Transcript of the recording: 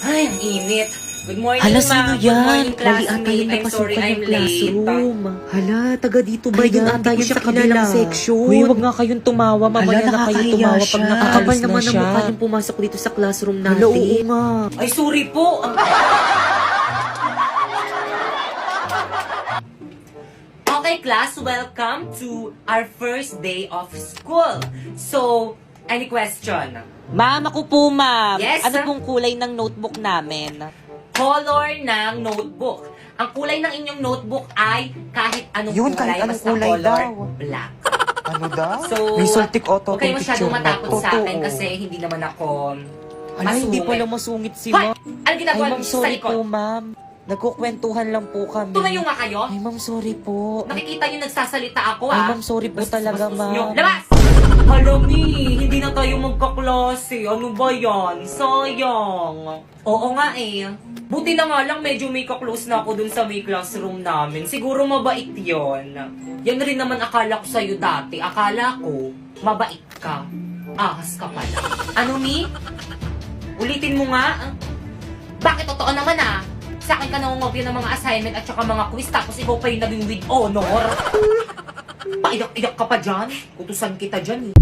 Ay, ang init. Good morning, Hala, ma'am. sino Good yan? morning, Mali ata yung classmate. I'm napasukan sorry, ng I'm late. classroom. Hala, taga dito ba Ay, yan? yun ata Hindi ko yun siya sa kabilang kilala. section. Uy, wag nga kayong tumawa. Mamaya Hala, na kayo nakakahiya tumawa pag siya. nakaalis Kapal na naman ang siya. mukha niyong pumasok dito sa classroom natin. Hala, oo nga. Ay, sorry po. Okay, class, welcome to our first day of school. So, any question? Ma'am, ako po, ma'am. Yes, Ano sir? pong kulay ng notebook namin? Color ng notebook. Ang kulay ng inyong notebook ay kahit anong Yun, kulay, kahit anong basta kulay color daw. black. Ano daw? So, May sultik auto huwag kayo picture masyadong na matakot to. sa akin kasi hindi naman ako Hala, hindi masungit. pala masungit si Hoy! ma'am. Ano Ay, ginagawa ma'am, niyo sa sorry likod? po, ma'am. Nagkukwentuhan lang po kami. Tumayo nga kayo. Ay, ma'am, sorry po. Nakikita niyo nagsasalita ako, Ay, ah. ma'am, sorry po Bastos talaga, nyo. ma'am. Labas! Hala, Mi, hindi na tayo magkaklase. Ano ba yan? Sayang. Oo nga eh. Buti na nga lang medyo may kaklose na ako dun sa may classroom namin. Siguro mabait yon. Yan rin naman akala ko sa'yo dati. Akala ko, mabait ka. Ahas ka pala. Ano, Mi? Ulitin mo nga. Bakit totoo naman ah? Sa akin ka nangungopia ng mga assignment at saka mga quiz tapos ikaw pa yung naging with honor. Paiyak-iyak ka pa dyan. Utusan kita dyan eh.